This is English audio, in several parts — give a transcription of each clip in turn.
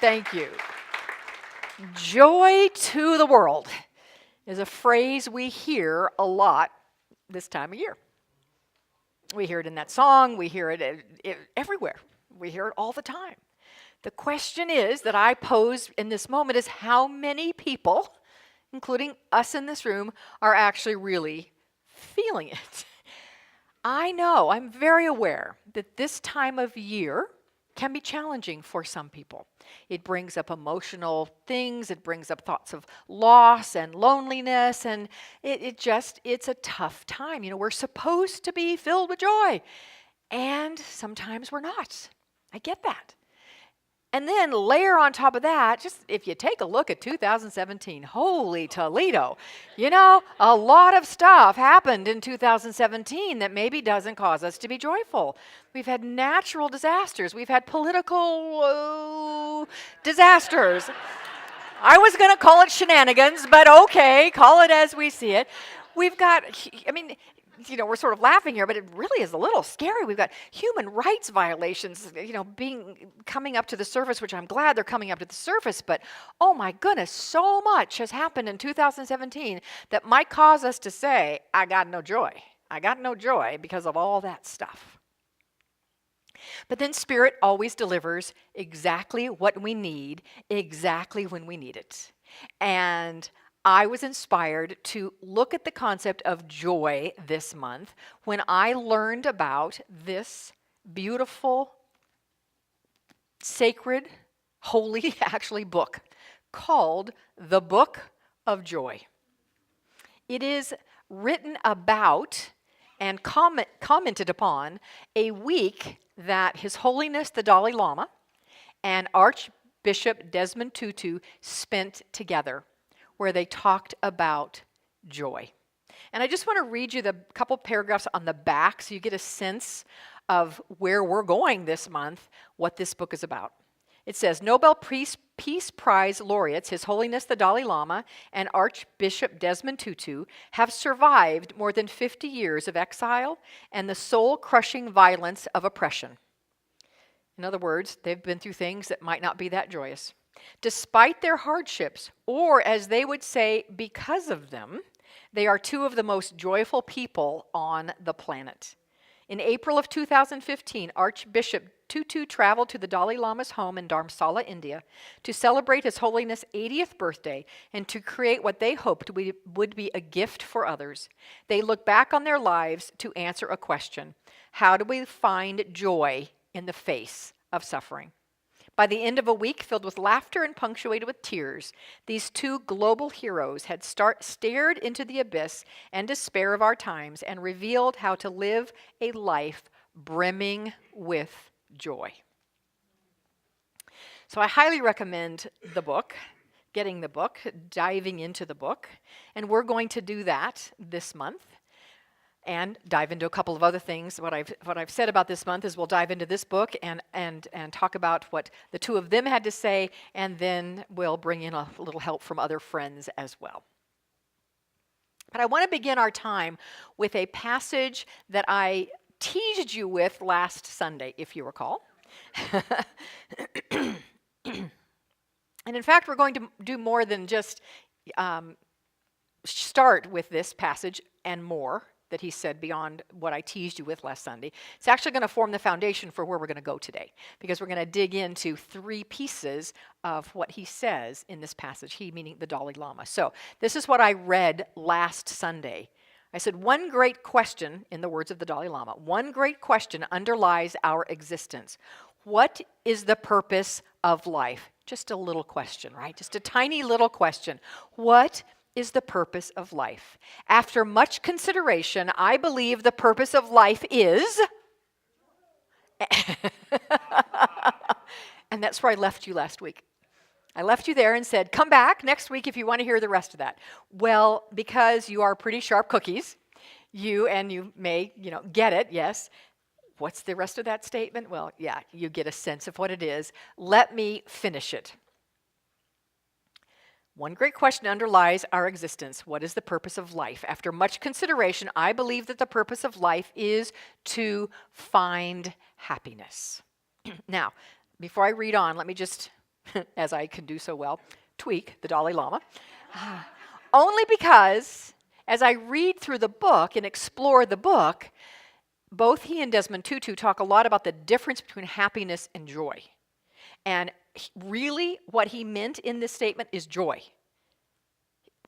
Thank you. Joy to the world is a phrase we hear a lot this time of year. We hear it in that song. We hear it everywhere. We hear it all the time. The question is that I pose in this moment is how many people, including us in this room, are actually really feeling it? I know, I'm very aware that this time of year can be challenging for some people. It brings up emotional things, it brings up thoughts of loss and loneliness, and it's a tough time. You know, we're supposed to be filled with joy, and sometimes we're not. I get that. And then layer on top of that, just if you take a look at 2017, holy Toledo, you know, a lot of stuff happened in 2017 that maybe doesn't cause us to be joyful. We've had natural disasters. We've had political disasters. I was going to call it shenanigans, but okay, call it as we see it. We've got, you know, we're sort of laughing here, but it really is a little scary. We've got human rights violations, you know, coming up to the surface, which I'm glad they're coming up to the surface, but oh my goodness, so much has happened in 2017 that might cause us to say, I got no joy. I got no joy because of all that stuff. But then Spirit always delivers exactly what we need, exactly when we need it. And I was inspired to look at the concept of joy this month when I learned about this beautiful, sacred, holy, actually, book called The Book of Joy. It is written about and commented upon a week that His Holiness the Dalai Lama and Archbishop Desmond Tutu spent together, where they talked about joy. And I just want to read you the couple paragraphs on the back so you get a sense of where we're going this month, what this book is about. It says, Nobel Peace Prize laureates, His Holiness the Dalai Lama and Archbishop Desmond Tutu, have survived more than 50 years of exile and the soul-crushing violence of oppression. In other words, they've been through things that might not be that joyous. Despite their hardships, or as they would say, because of them, they are two of the most joyful people on the planet. In April of 2015, Archbishop Tutu traveled to the Dalai Lama's home in Dharamsala, India, to celebrate His Holiness' 80th birthday and to create what they hoped would be a gift for others. They look back on their lives to answer a question: how do we find joy in the face of suffering? By the end of a week filled with laughter and punctuated with tears, these two global heroes had stared into the abyss and despair of our times and revealed how to live a life brimming with joy. So I highly recommend the book, getting the book, diving into the book, and we're going to do that this month. And dive into a couple of other things. What I've said about this month is we'll dive into this book and talk about what the two of them had to say, and then we'll bring in a little help from other friends as well. But I want to begin our time with a passage that I teased you with last Sunday, if you recall. And in fact, we're going to do more than just start with this passage and more that he said beyond what I teased you with last Sunday. It's actually going to form the foundation for where we're going to go today, because we're going to dig into three pieces of what he says in this passage, he meaning the Dalai Lama. So this is what I read last Sunday. I said, one great question, in the words of the Dalai Lama, one great question underlies our existence. What is the purpose of life? Just a little question, right? Just a tiny little question. What is the purpose of life? After much consideration, I believe the purpose of life is... And that's where I left you last week. I left you there and said, come back next week if you want to hear the rest of that. Well, because you are pretty sharp cookies, you may, get it, yes. What's the rest of that statement? Well, yeah, you get a sense of what it is. Let me finish it. One great question underlies our existence. What is the purpose of life? After much consideration, I believe that the purpose of life is to find happiness. Now, before I read on, let me just as I can do so well, tweak the Dalai Lama. Only because as I read through the book and explore the book, both he and Desmond Tutu talk a lot about the difference between happiness and joy. And really what he meant in this statement is joy.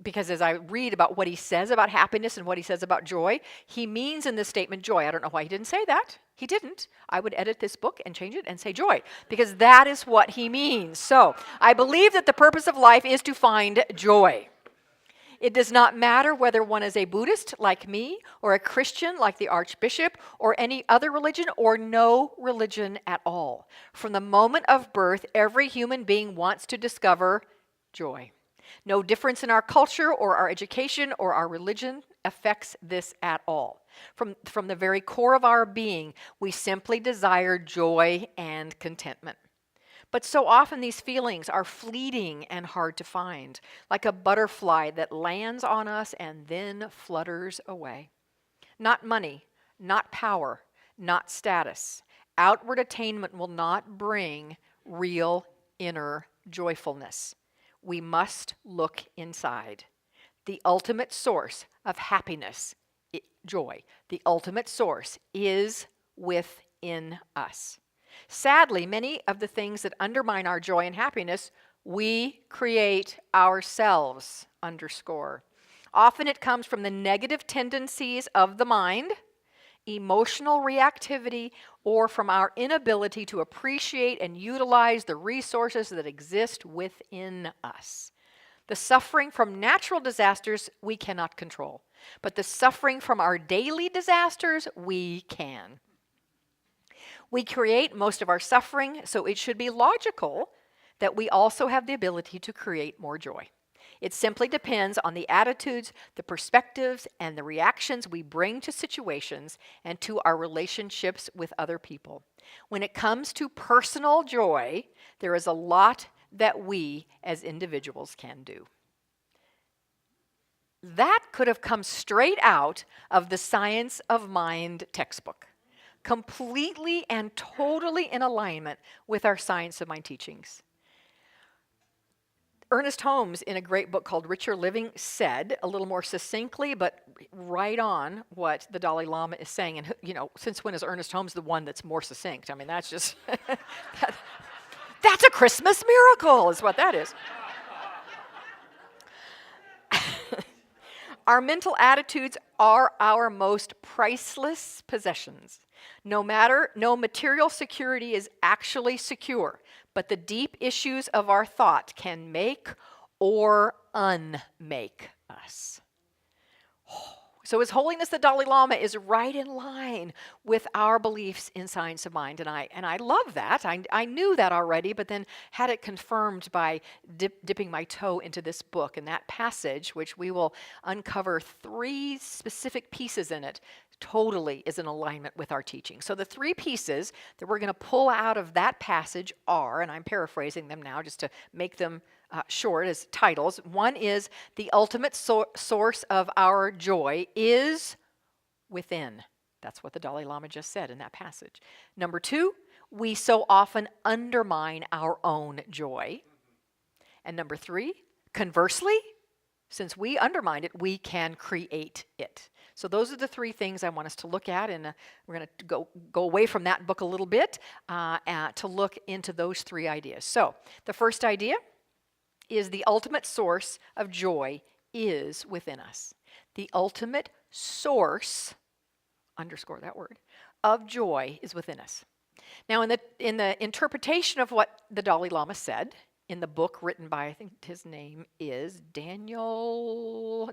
Because as I read about what he says about happiness and what he says about joy, he means in this statement joy. I don't know why he didn't say that. He didn't. I would edit this book and change it and say joy, because that is what he means. So I believe that the purpose of life is to find joy. It does not matter whether one is a Buddhist like me, or a Christian like the Archbishop, or any other religion, or no religion at all. From the moment of birth, every human being wants to discover joy. No difference in our culture or our education or our religion affects this at all. From the very core of our being, we simply desire joy and contentment. But so often these feelings are fleeting and hard to find, like a butterfly that lands on us and then flutters away. Not money, not power, not status. Outward attainment will not bring real inner joyfulness. We must look inside. The ultimate source of happiness, joy, the ultimate source is within us. Sadly, many of the things that undermine our joy and happiness, we create ourselves, underscore. Often it comes from the negative tendencies of the mind, emotional reactivity, or from our inability to appreciate and utilize the resources that exist within us. The suffering from natural disasters we cannot control, but the suffering from our daily disasters we can. We create most of our suffering, so it should be logical that we also have the ability to create more joy. It simply depends on the attitudes, the perspectives, and the reactions we bring to situations and to our relationships with other people. When it comes to personal joy, there is a lot that we as individuals can do. That could have come straight out of the Science of Mind textbook, completely and totally in alignment with our Science of Mind teachings. Ernest Holmes, in a great book called Richer Living, said a little more succinctly, but right on what the Dalai Lama is saying. And, since when is Ernest Holmes the one that's more succinct? I mean, that's just, that's a Christmas miracle, is what that is. Our mental attitudes are our most priceless possessions. No material security is actually secure, but the deep issues of our thought can make or unmake us. So His Holiness the Dalai Lama is right in line with our beliefs in Science of Mind, and I love that. I knew that already, but then had it confirmed by dipping my toe into this book. And that passage, which we will uncover 3 specific pieces in it, totally is in alignment with our teaching. So the 3 pieces that we're going to pull out of that passage are, and I'm paraphrasing them now just to make them short as titles. One is the ultimate source of our joy is within. That's what the Dalai Lama just said in that passage. Number 2, we so often undermine our own joy. And number 3, conversely, since we undermine it, we can create it. So those are the 3 things I want us to look at, and we're going to go away from that book a little bit to look into those 3 ideas. So the first idea is the ultimate source of joy is within us. The ultimate source, underscore that word, of joy is within us. Now, in the interpretation of what the Dalai Lama said in the book written by, I think his name is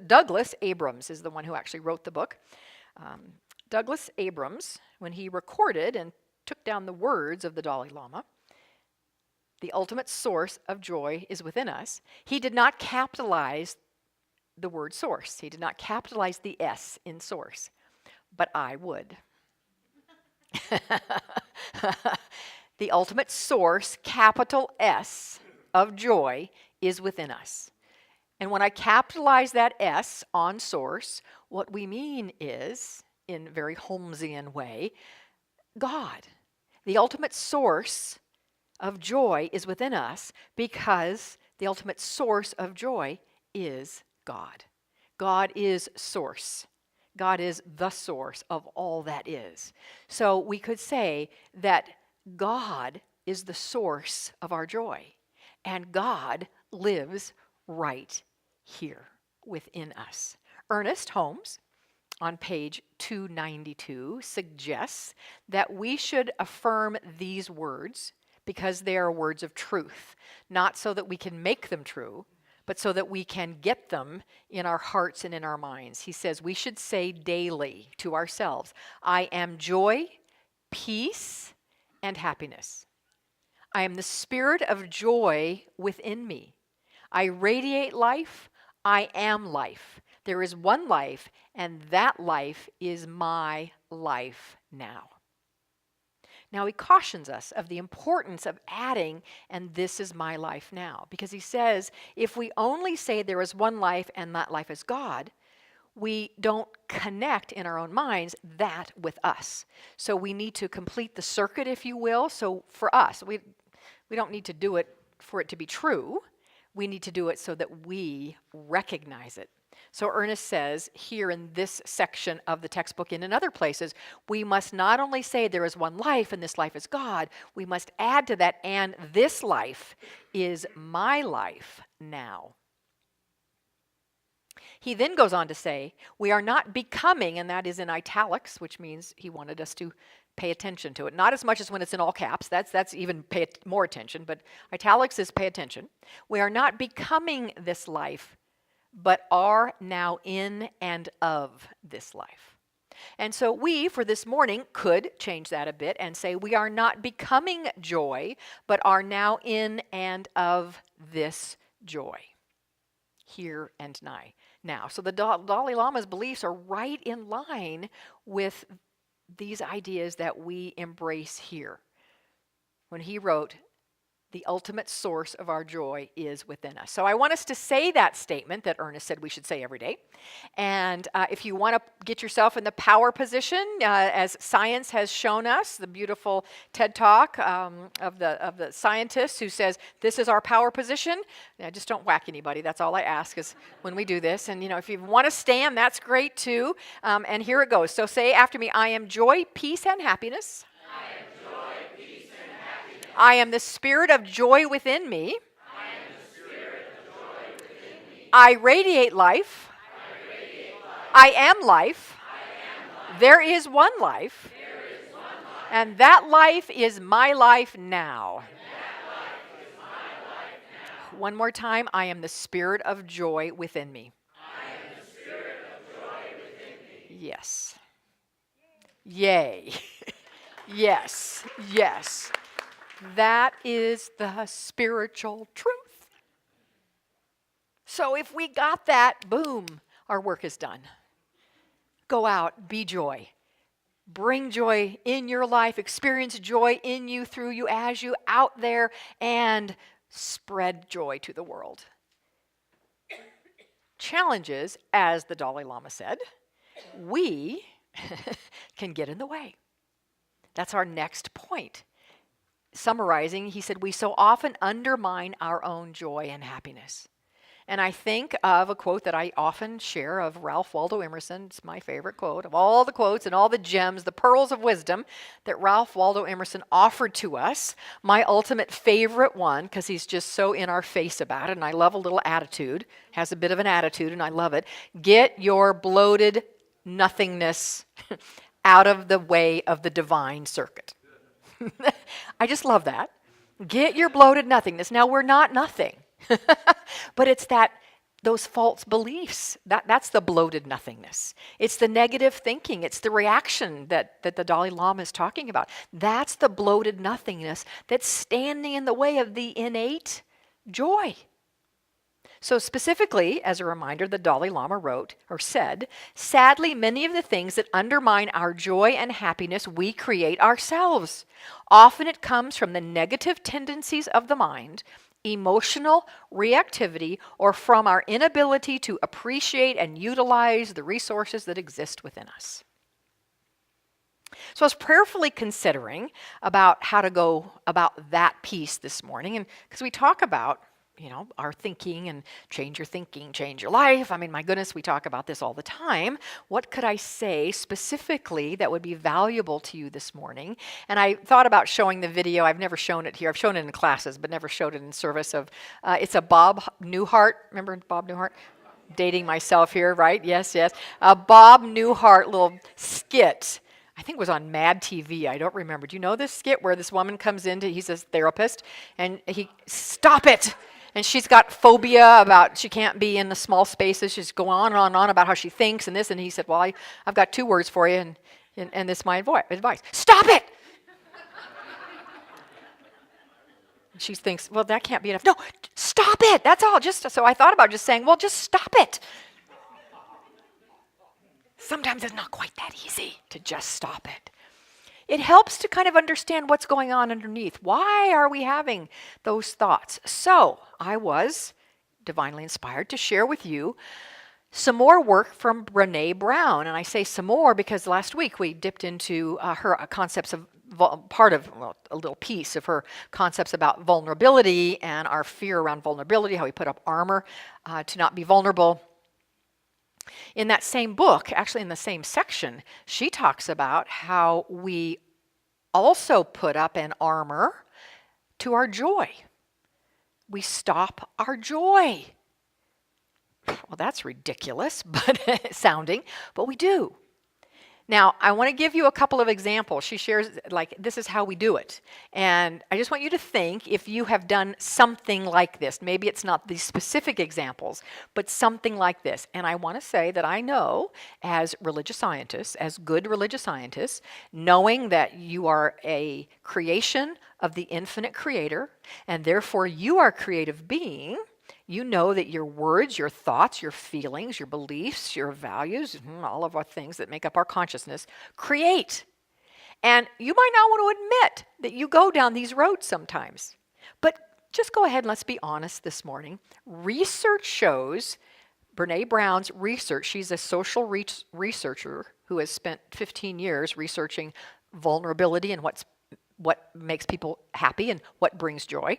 Douglas Abrams is the one who actually wrote the book. Douglas Abrams, when he recorded and took down the words of the Dalai Lama, the ultimate source of joy is within us, he did not capitalize the word source. He did not capitalize the S in source, but I would. The ultimate source, capital S, of joy is within us. And when I capitalize that S on source, what we mean is, in a very Holmesian way, God. The ultimate source of joy is within us because the ultimate source of joy is God. God is source. God is the source of all that is. So we could say that God is the source of our joy, and God lives right here within us. Ernest Holmes, on page 292, suggests that we should affirm these words because they are words of truth, not so that we can make them true, but so that we can get them in our hearts and in our minds. He says we should say daily to ourselves, I am joy, peace, and happiness. I am the spirit of joy within me. I radiate life. I am life. There is one life, and that life is my life now. Now, he cautions us of the importance of adding, and this is my life now. Because he says, if we only say there is one life and that life is God, we don't connect in our own minds that with us. So we need to complete the circuit, if you will. So for us, we don't need to do it for it to be true. We need to do it so that we recognize it. So Ernest says here in this section of the textbook and in other places, we must not only say there is one life and this life is God, we must add to that, and this life is my life now. He then goes on to say, we are not becoming, and that is in italics, which means he wanted us to pay attention to it. Not as much as when it's in all caps. That's even pay more attention, but italics is pay attention. We are not becoming this life, but are now in and of this life. And so we, for this morning, could change that a bit and say we are not becoming joy, but are now in and of this joy, here and now. So the Dalai Lama's beliefs are right in line with these ideas that we embrace here. When he wrote, the ultimate source of our joy is within us. So I want us to say that statement that Ernest said we should say every day. And if you want to get yourself in the power position, as science has shown us, the beautiful TED Talk of the scientist who says, this is our power position. Just don't whack anybody. That's all I ask is when we do this. And if you want to stand, that's great too. And here it goes. So say after me, I am joy, peace, and happiness. I am the spirit of joy within me. I radiate life. I am life. There is one life. And that life is my life now. One more time. I am the spirit of joy within me. Yes. Yay. Yes. Yes. That is the spiritual truth. So if we got that, boom, our work is done. Go out, be joy. Bring joy in your life, experience joy in you, through you, as you out there, and spread joy to the world. Challenges, as the Dalai Lama said, we can get in the way. That's our next point. Summarizing, he said, we so often undermine our own joy and happiness. And I think of a quote that I often share of Ralph Waldo Emerson. It's my favorite quote of all the quotes and all the gems, the pearls of wisdom that Ralph Waldo Emerson offered to us. My ultimate favorite one, because he's just so in our face about it, and I love a little attitude, has a bit of an attitude, and I love it. Get your bloated nothingness out of the way of the divine circuit. I just love that. Get your bloated nothingness. Now, we're not nothing, but it's those false beliefs. That's the bloated nothingness. It's the negative thinking. It's the reaction that the Dalai Lama is talking about. That's the bloated nothingness that's standing in the way of the innate joy. So specifically, as a reminder, the Dalai Lama wrote or said, sadly, many of the things that undermine our joy and happiness we create ourselves. Often it comes from the negative tendencies of the mind, emotional reactivity, or from our inability to appreciate and utilize the resources that exist within us. So I was prayerfully considering about how to go about that piece this morning, and because we talk about, our thinking and change your thinking, change your life. I mean, my goodness, we talk about this all the time. What could I say specifically that would be valuable to you this morning? And I thought about showing the video. I've never shown it here. I've shown it in classes, but never showed it in service of, it's a Bob Newhart. Remember Bob Newhart? Dating myself here, right? Yes, yes. A Bob Newhart little skit. I think it was on Mad TV. I don't remember. Do you know this skit where this woman comes in, he's a therapist, and stop it! And she's got phobia about she can't be in the small spaces. She's going on and on and on about how she thinks and this. And he said, well, I've got 2 words for you, and this is my advice. Stop it! She thinks, well, that can't be enough. No, stop it! That's all. So I thought about just saying, well, just stop it. Sometimes it's not quite that easy to just stop it. It helps to kind of understand what's going on underneath. Why are we having those thoughts? So I was divinely inspired to share with you some more work from Brené Brown. And I say some more because last week we dipped into her concepts of a little piece of her concepts about vulnerability and our fear around vulnerability, how we put up armor to not be vulnerable. In that same book, actually in the same section, she talks about how we also put up an armor to our joy. We stop our joy. Well, that's ridiculous, sounding, but we do. Now, I want to give you a couple of examples. She shares, this is how we do it. And I just want you to think if you have done something like this. Maybe it's not these specific examples, but something like this. And I want to say that I know, as religious scientists, as good religious scientists, knowing that you are a creation of the infinite creator, and therefore you are a creative being, you know that your words, your thoughts, your feelings, your beliefs, your values, all of our things that make up our consciousness, create. And you might not want to admit that you go down these roads sometimes. But just go ahead and let's be honest this morning. Research shows, Brené Brown's research, she's a social researcher who has spent 15 years researching vulnerability and what makes people happy and what brings joy.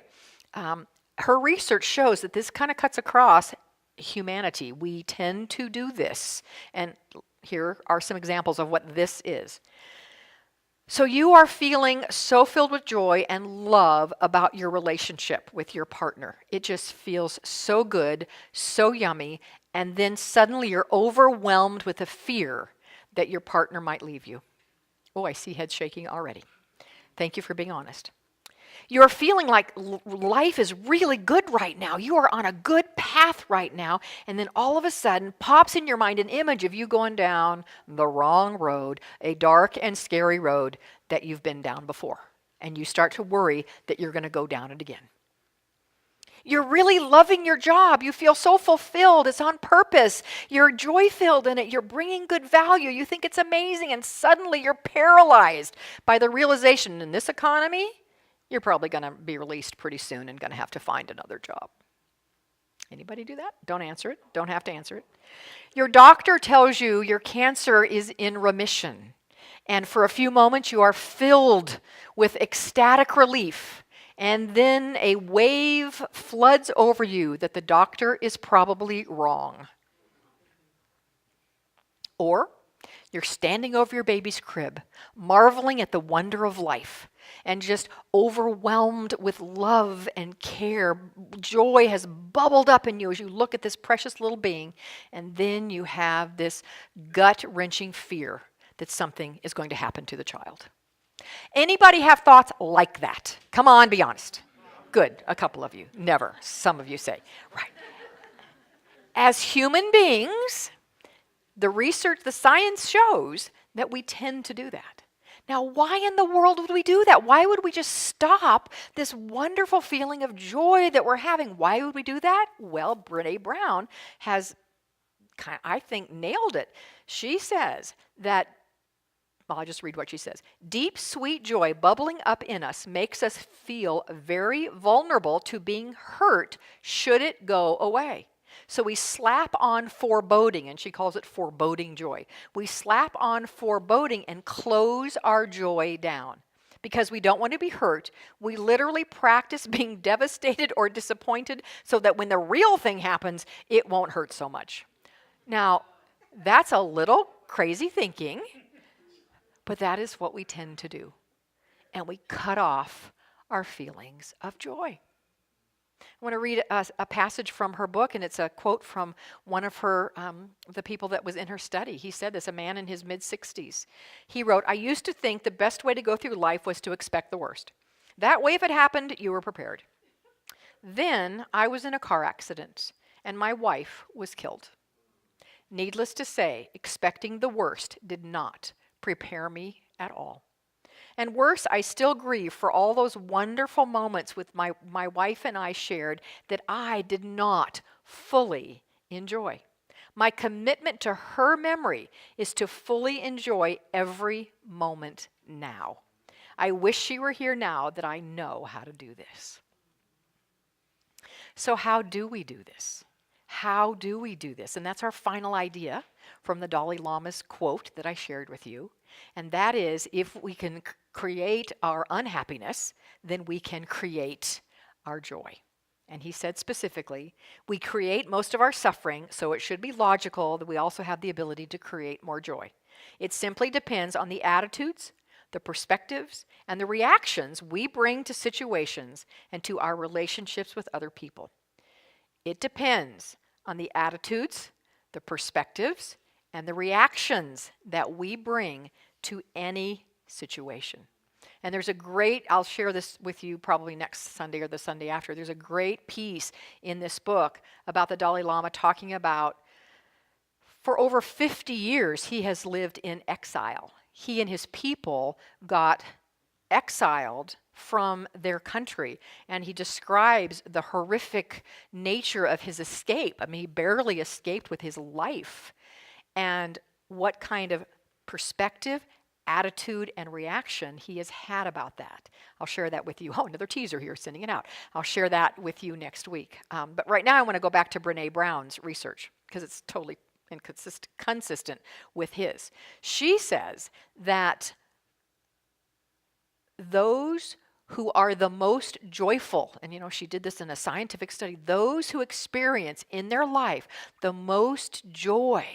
Her research shows that this kind of cuts across humanity. We tend to do this. And here are some examples of what this is. So you are feeling so filled with joy and love about your relationship with your partner. It just feels so good, so yummy, and then suddenly you're overwhelmed with a fear that your partner might leave you. Oh, I see heads shaking already. Thank you for being honest. You're feeling like life is really good right now. You are on a good path right now. And then all of a sudden pops in your mind an image of you going down the wrong road, a dark and scary road that you've been down before. And you start to worry that you're going to go down it again. You're really loving your job. You feel so fulfilled. It's on purpose. You're joy-filled in it. You're bringing good value. You think it's amazing. And suddenly you're paralyzed by the realization in this economy, you're probably going to be released pretty soon and going to have to find another job. Anybody do that? Don't answer it. Don't have to answer it. Your doctor tells you your cancer is in remission. And for a few moments you are filled with ecstatic relief. And then a wave floods over you that the doctor is probably wrong. Or you're standing over your baby's crib, marveling at the wonder of life, and just overwhelmed with love and care. Joy has bubbled up in you as you look at this precious little being, and then you have this gut-wrenching fear that something is going to happen to the child. Anybody have thoughts like that? Come on, be honest. Good, a couple of you. Never. Some of you say, right. As human beings, the science shows that we tend to do that. Now, why in the world would we do that? Why would we just stop this wonderful feeling of joy that we're having? Why would we do that? Well, Brené Brown has, I think, nailed it. She says that, I'll just read what she says. Deep, sweet joy bubbling up in us makes us feel very vulnerable to being hurt should it go away. So we slap on foreboding, and she calls it foreboding joy. We slap on foreboding and close our joy down. Because we don't want to be hurt, we literally practice being devastated or disappointed so that when the real thing happens, it won't hurt so much. Now, that's a little crazy thinking, but that is what we tend to do. And we cut off our feelings of joy. I want to read a passage from her book, and it's a quote from one of her, the people that was in her study. He said this, a man in his mid-60s. He wrote, "I used to think the best way to go through life was to expect the worst. That way, if it happened, you were prepared. Then I was in a car accident, and my wife was killed. Needless to say, expecting the worst did not prepare me at all. And worse, I still grieve for all those wonderful moments with my wife and I shared that I did not fully enjoy. My commitment to her memory is to fully enjoy every moment now. I wish she were here now that I know how to do this." So how do we do this? How do we do this? And that's our final idea from the Dalai Lama's quote that I shared with you. And that is, if we can create our unhappiness, then we can create our joy. And he said specifically, we create most of our suffering, so it should be logical that we also have the ability to create more joy. It simply depends on the attitudes, the perspectives, and the reactions we bring to situations and to our relationships with other people. It depends on the attitudes, the perspectives, and the reactions that we bring to any situation. And there's a great, I'll share this with you probably next Sunday or the Sunday after, there's a great piece in this book about the Dalai Lama talking about, for over 50 years, he has lived in exile. He and his people got exiled from their country, and he describes the horrific nature of his escape. I mean, he barely escaped with his life, and what kind of perspective, attitude, and reaction he has had about that. I'll share that with you. Oh, another teaser here, sending it out. I'll share that with you next week. But right now I want to go back to Brene Brown's research, because it's totally consistent with his. She says that those who are the most joyful, and she did this in a scientific study, those who experience in their life the most joy,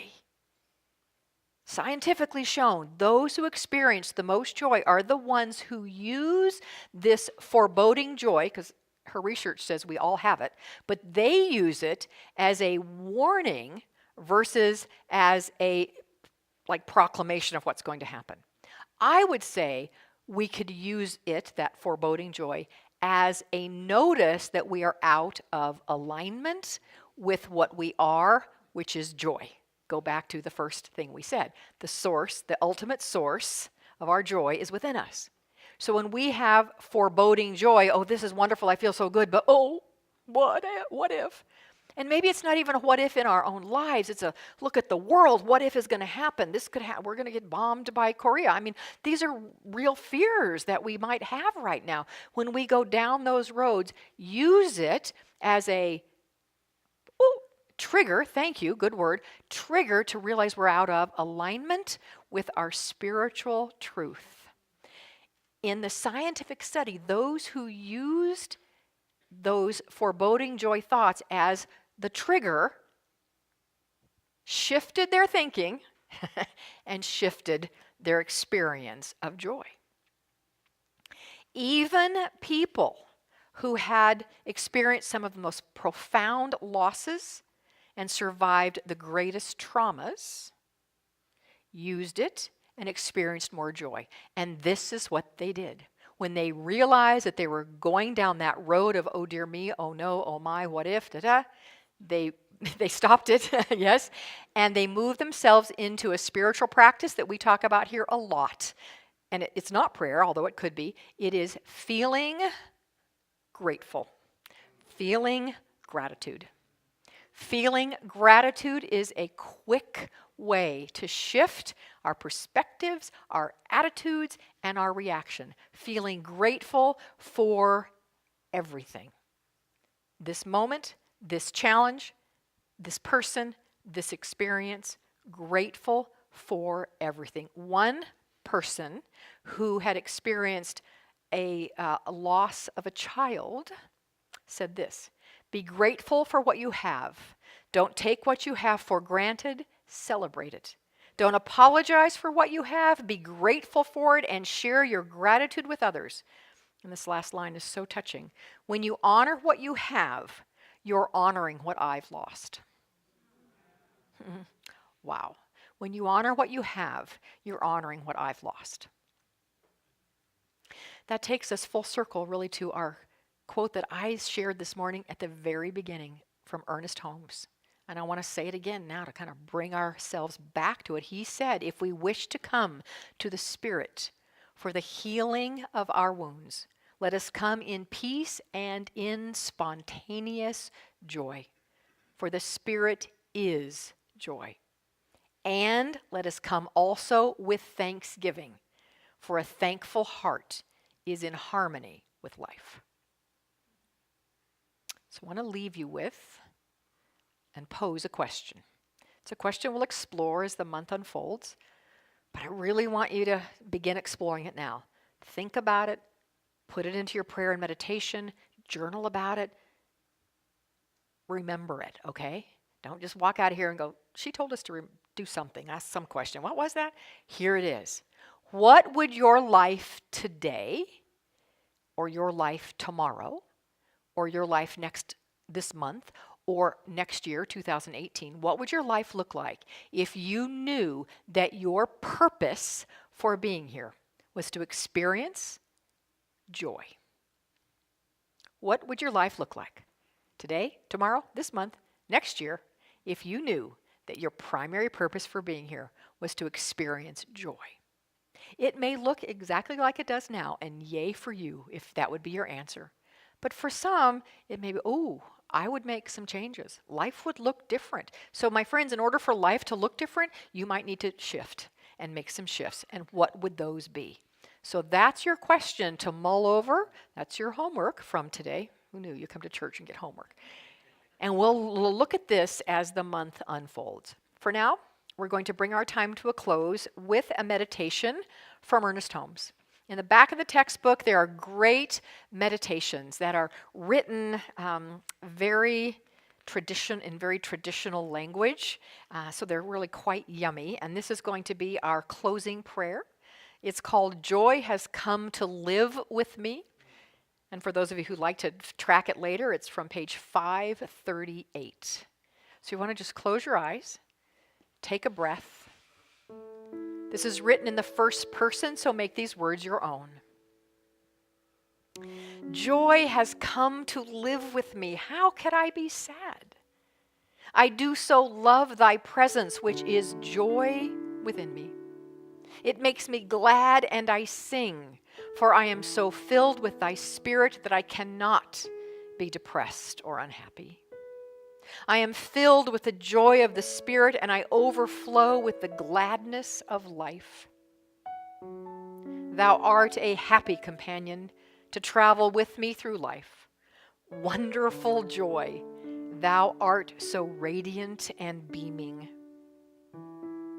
scientifically shown, those who experience the most joy are the ones who use this foreboding joy, because her research says we all have it, but they use it as a warning versus as a proclamation of what's going to happen. I would say we could use it, that foreboding joy, as a notice that we are out of alignment with what we are, which is joy. Go back to the first thing we said. The source, the ultimate source of our joy is within us. So when we have foreboding joy, oh, this is wonderful, I feel so good, but oh, what if? And maybe it's not even a what if in our own lives. It's a look at the world. What if is going to happen? This could happen. We're going to get bombed by Korea. I mean, these are real fears that we might have right now. When we go down those roads, use it as a trigger, thank you, good word, trigger to realize we're out of alignment with our spiritual truth. In the scientific study, those who used those foreboding joy thoughts as the trigger shifted their thinking and shifted their experience of joy. Even people who had experienced some of the most profound losses and survived the greatest traumas used it and experienced more joy. And this is what they did. When they realized that they were going down that road of, oh dear me, oh no, oh my, what if, they stopped it, yes, and they moved themselves into a spiritual practice that we talk about here a lot. And it's not prayer, although it could be. It is feeling grateful, feeling gratitude. Feeling gratitude is a quick way to shift our perspectives, our attitudes, and our reaction. Feeling grateful for everything. This moment, this challenge, this person, this experience, grateful for everything. One person who had experienced a loss of a child said this: be grateful for what you have. Don't take what you have for granted, celebrate it. Don't apologize for what you have, be grateful for it and share your gratitude with others. And this last line is so touching. When you honor what you have, you're honoring what I've lost. Wow. When you honor what you have, you're honoring what I've lost. That takes us full circle really to our quote that I shared this morning at the very beginning from Ernest Holmes. And I want to say it again now to kind of bring ourselves back to it. He said, if we wish to come to the Spirit for the healing of our wounds, let us come in peace and in spontaneous joy. For the Spirit is joy. And let us come also with thanksgiving, for a thankful heart is in harmony with life. So I want to leave you with and pose a question. It's a question we'll explore as the month unfolds, but I really want you to begin exploring it now. Think about it, put it into your prayer and meditation, journal about it, remember it, okay? Don't just walk out of here and go, she told us to do something, ask some question. What was that? Here it is. What would your life today, or your life tomorrow, or your life this month, or next year, 2018, what would your life look like if you knew that your purpose for being here was to experience joy? What would your life look like today, tomorrow, this month, next year, if you knew that your primary purpose for being here was to experience joy? It may look exactly like it does now, and yay for you if that would be your answer. But for some, it may be, I would make some changes. Life would look different. So my friends, in order for life to look different, you might need to shift and make some shifts. And what would those be? So that's your question to mull over. That's your homework from today. Who knew you come to church and get homework? And we'll look at this as the month unfolds. For now, we're going to bring our time to a close with a meditation from Ernest Holmes. In the back of the textbook, there are great meditations that are written in very traditional language. So they're really quite yummy. And this is going to be our closing prayer. It's called Joy Has Come to Live With Me. And for those of you who'd like to track it later, it's from page 538. So you want to just close your eyes, take a breath. This is written in the first person, so make these words your own. Joy has come to live with me. How could I be sad? I do so love thy presence, which is joy within me. It makes me glad and I sing, for I am so filled with thy spirit that I cannot be depressed or unhappy. I am filled with the joy of the Spirit, and I overflow with the gladness of life. Thou art a happy companion to travel with me through life. Wonderful joy, thou art so radiant and beaming.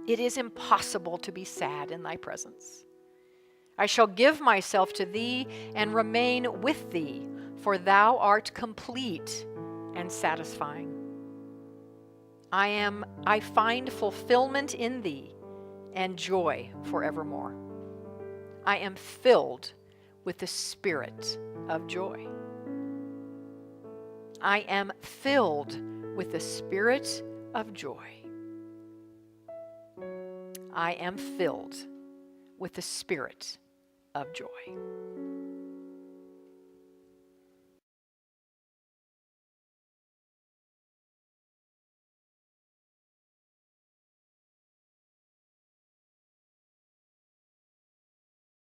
It is impossible to be sad in thy presence. I shall give myself to thee and remain with thee, for thou art complete and satisfying. I find fulfillment in thee and joy forevermore. I am filled with the spirit of joy. I am filled with the spirit of joy. I am filled with the spirit of joy.